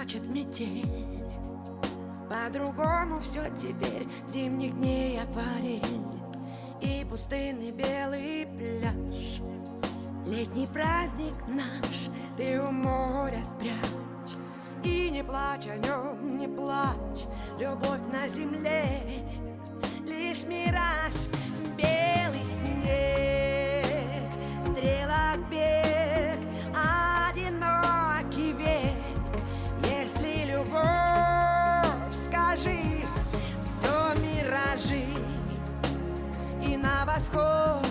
прячет метель. По-другому все теперь, зимних дней акварель и пустынный белый пляж. Летний праздник наш ты у моря спрячь. И не плачь о нем, не плачь, любовь на земле лишь мираж. Белый снег, стрелок бег, одинокий век. Если любовь, скажи, все миражи. И на восход